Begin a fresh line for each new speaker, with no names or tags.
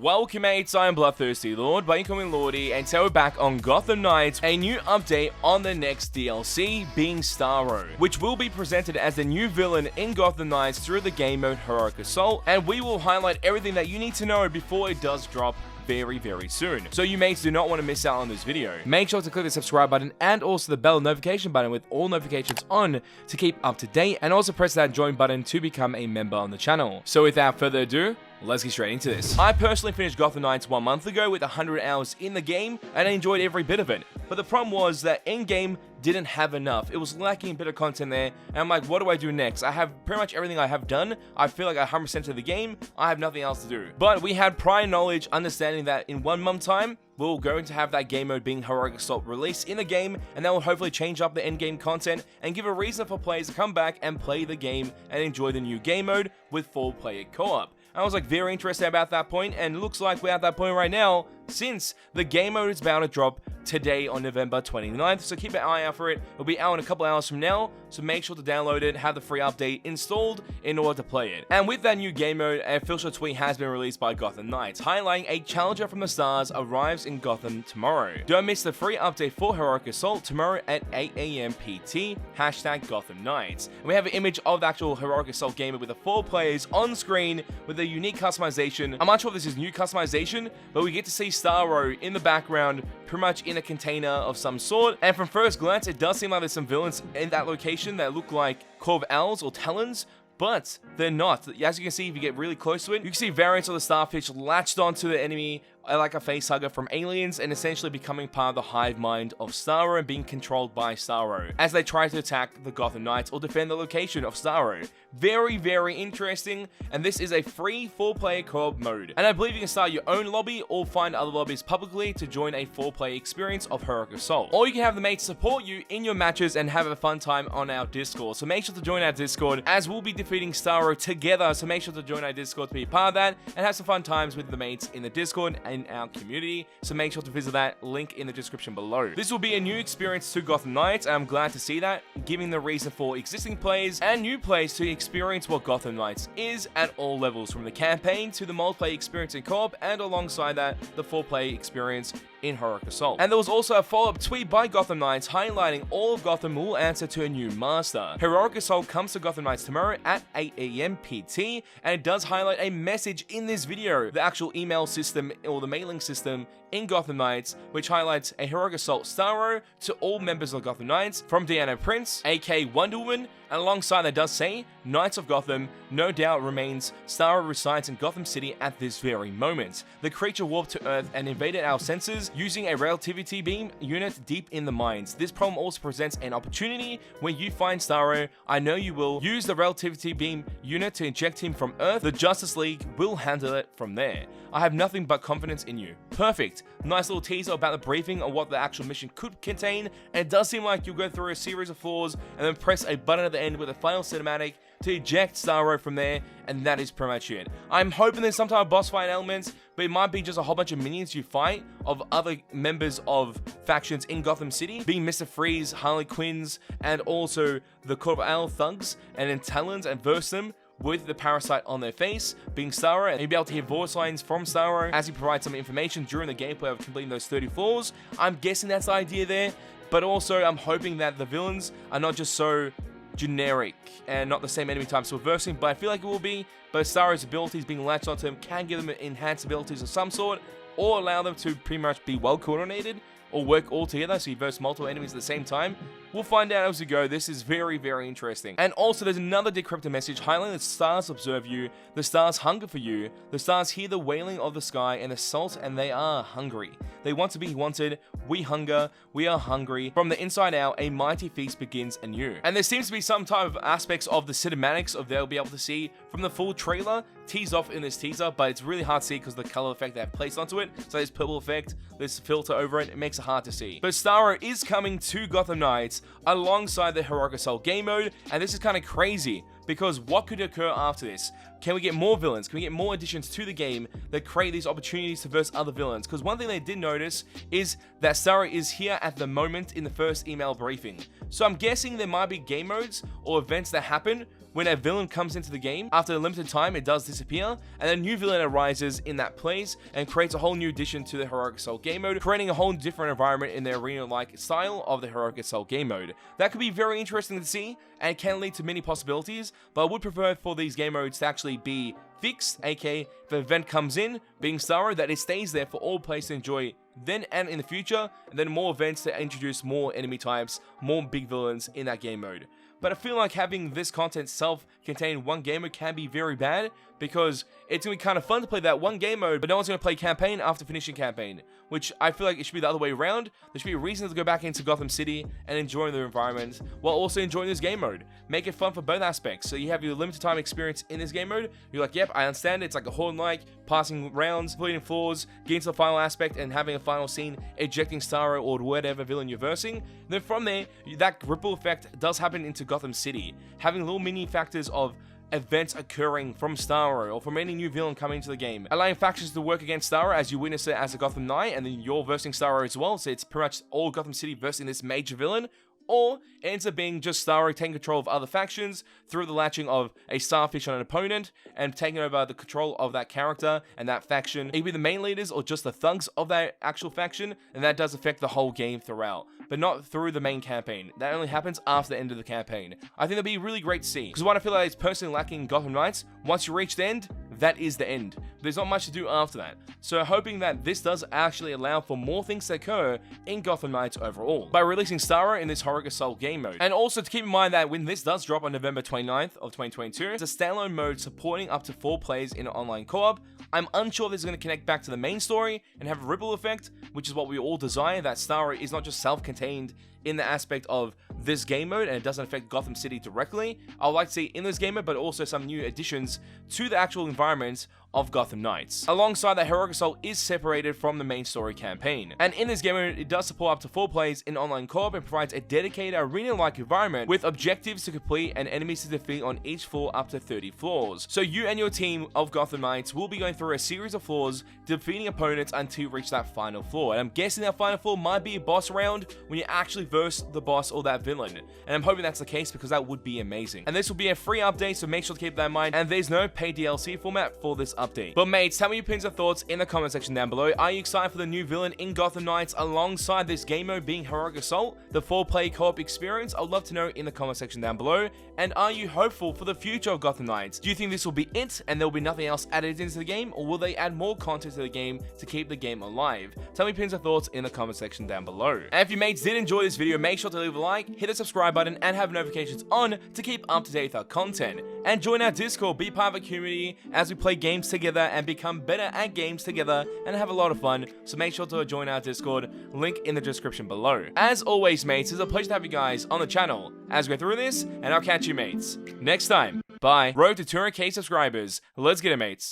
Welcome mates, I am Bloodthirsty Lord, by incoming Lordy, and today we're back on Gotham Knights, a new update on the next DLC, being Starro, which will be presented as the new villain in Gotham Knights through the game mode Heroic Assault, and we will highlight everything that you need to know before it does drop very soon. So you mates do not want to miss out on this video. Make sure to click the subscribe button and also the bell notification button with all notifications on to keep up to date, and also press that join button to become a member on the channel. So without further ado, let's get straight into this. I personally finished Gotham Knights 1 month ago with 100 hours in the game, and I enjoyed every bit of it. But the problem was that in-game didn't have enough. It was lacking a bit of content there, and I'm like, what do I do next? I have pretty much everything I have done. I feel like 100% of the game. I have nothing else to do. But we had prior knowledge, understanding that in 1 month time, we're going to have that game mode being Heroic Assault released in the game, and that will hopefully change up the end-game content and give a reason for players to come back and play the game and enjoy the new game mode with full player co-op. I was like very interested about that point, and it looks like we're at that point right now, since the game mode is about to drop today on November 29th, so keep an eye out for it. It'll be out in a couple hours from now, so make sure to download it, have the free update installed in order to play it. And with that new game mode, an official tweet has been released by Gotham Knights, highlighting a challenger from the stars arrives in Gotham tomorrow. Don't miss the free update for Heroic Assault tomorrow at 8 AM PT, hashtag Gotham Knights. And we have an image of the actual Heroic Assault game with the 4 players on screen with a unique customization. I'm not sure if this is new customization, but we get to see Starro in the background, pretty much in a container of some sort. And from first glance, it does seem like there's some villains in that location that look like Corv Owls or Talons, but they're not. As you can see, if you get really close to it, you can see variants of the Starfish latched onto the enemy like a facehugger from Aliens, and essentially becoming part of the hive mind of Starro and being controlled by Starro as they try to attack the Gotham Knights or defend the location of Starro. Very interesting, and this is a free 4-player co-op mode. And I believe you can start your own lobby or find other lobbies publicly to join a 4-player experience of Heroic Assault. Or you can have the mates support you in your matches and have a fun time on our Discord. So make sure to join our Discord, as we'll be defeating Starro together, so make sure to join our Discord to be a part of that and have some fun times with the mates in the Discord and our community, so make sure to visit that link in the description below. This will be a new experience to Gotham Knights, and I'm glad to see that, giving the reason for existing players and new players to experience what Gotham Knights is at all levels, from the campaign to the multiplayer experience in co-op, and alongside that, the 4-player experience in Heroic Assault. And there was also a follow-up tweet by Gotham Knights highlighting all of Gotham will answer to a new master. Heroic Assault comes to Gotham Knights tomorrow at 8 AM PT, and it does highlight a message in this video, the actual email system or the mailing system in Gotham Knights, which highlights a Heroic Assault Starro to all members of Gotham Knights from Diana Prince, aka Wonder Woman, and alongside that does say, Knights of Gotham, no doubt remains, Starro resides in Gotham City at this very moment. The creature warped to Earth and invaded our senses using a relativity beam unit deep in the mines. This problem also presents an opportunity. When you find Starro, I know you will use the relativity beam unit to eject him from Earth. The Justice League will handle it from there. I have nothing but confidence in you. Perfect. Nice little teaser about the briefing on what the actual mission could contain, and it does seem like you'll go through a series of floors and then press a button at the end with a final cinematic to eject Starro from there, and that is pretty much it. I'm hoping there's some type of boss fight elements, but it might be just a whole bunch of minions you fight of other members of factions in Gotham City, being Mr. Freeze, Harley Quinns, and also the Corv Owl thugs, and then Talons, and verse them with the parasite on their face, being Starro, and you'll be able to hear voice lines from Starro as he provides some information during the gameplay of completing those 30 floors. I'm guessing that's the idea there, but also I'm hoping that the villains are not just so generic and not the same enemy types we're versing, but I feel like it will be. But Starro's abilities being latched onto him can give them enhanced abilities of some sort, or allow them to pretty much be well coordinated or work all together so you verse multiple enemies at the same time. We'll find out as we go. This is very interesting. And also there's another decrypted message highlighting the stars observe you, the stars hunger for you, the stars hear the wailing of the sky and the salt, and they are hungry. They want to be wanted. We hunger. We are hungry. From the inside out, a mighty feast begins anew. And there seems to be some type of aspects of the cinematics of they'll be able to see from the full trailer teased off in this teaser, but it's really hard to see because of the color effect they have placed onto it. So this purple effect, this filter over it, it makes it hard to see. But Starro is coming to Gotham Knights alongside the Heroic Assault game mode, and this is kind of crazy because what could occur after this? Can we get more villains? Can we get more additions to the game that create these opportunities to verse other villains? Because one thing they did notice is that Starro is here at the moment in the first email briefing. So I'm guessing there might be game modes or events that happen when a villain comes into the game. After a limited time, it does disappear, and a new villain arises in that place and creates a whole new addition to the Heroic Assault game mode, creating a whole different environment in the arena-like style of the Heroic Assault game mode. That could be very interesting to see, and can lead to many possibilities, but I would prefer for these game modes to actually be fixed, aka if an event comes in, being Starro, that it stays there for all players to enjoy then and in the future, and then more events to introduce more enemy types, more big villains in that game mode. But I feel like having this content self-contained one game mode can be very bad, because it's going to be kind of fun to play that one game mode, but no one's going to play campaign after finishing campaign, which I feel like it should be the other way around. There should be a reason to go back into Gotham City and enjoying the environment, while also enjoying this game mode. Make it fun for both aspects. So you have your limited time experience in this game mode, you're like, yep, I understand it. It's like a Horde-like, passing rounds, completing floors, getting to the final aspect, and having a final scene, ejecting Starro or whatever villain you're versing. Then from there, that ripple effect does happen into Gotham City, having little mini factors of events occurring from Starro or from any new villain coming into the game, allowing factions to work against Starro as you witness it as a Gotham Knight, and then you're versing Starro as well, so it's pretty much all Gotham City versing this major villain. Or it ends up being just Starro taking control of other factions through the latching of a Starfish on an opponent and taking over the control of that character and that faction. It could be the main leaders or just the thugs of that actual faction, and that does affect the whole game throughout, but not through the main campaign. That only happens after the end of the campaign. I think that'd be really great to see, because what I feel like is personally lacking in Gotham Knights, once you reach the end, that is the end. There's not much to do after that. So hoping that this does actually allow for more things to occur in Gotham Knights overall, by releasing Starro in this Heroic Assault game mode. And also to keep in mind that when this does drop on November 29th of 2022, it's a standalone mode supporting up to 4 players in online co-op. I'm unsure if this is going to connect back to the main story and have a ripple effect, which is what we all desire, that Starro is not just self-contained in the aspect of this game mode and it doesn't affect Gotham City directly. I would like to see in this game mode, but also some new additions to the actual environment of Gotham Knights. Alongside that, Heroic Assault is separated from the main story campaign, and in this game mode, it does support up to 4 players in online co-op and provides a dedicated arena-like environment with objectives to complete and enemies to defeat on each floor up to 30 floors. So you and your team of Gotham Knights will be going through a series of floors, defeating opponents until you reach that final floor, and I'm guessing that final floor might be a boss round when you actually verse the boss or that villain, and I'm hoping that's the case because that would be amazing. And this will be a free update, so make sure to keep that in mind, and there's no paid DLC format for this update. But mates, tell me your opinions and thoughts in the comment section down below. Are you excited for the new villain in Gotham Knights alongside this game mode being Heroic Assault, the 4-player co-op experience? I'd love to know in the comment section down below. And are you hopeful for the future of Gotham Knights? Do you think this will be it and there will be nothing else added into the game, or will they add more content to the game to keep the game alive? Tell me your opinions and thoughts in the comment section down below. And if you mates did enjoy this video, make sure to leave a like, hit the subscribe button, and have notifications on to keep up to date with our content. And join our Discord, be part of a community as we play games together and become better at games together and have a lot of fun. So make sure to join our Discord, link in the description below. As always mates, it's a pleasure to have you guys on the channel as we go through this, and I'll catch you mates next time. Bye. Road to 200k subscribers. Let's get it mates.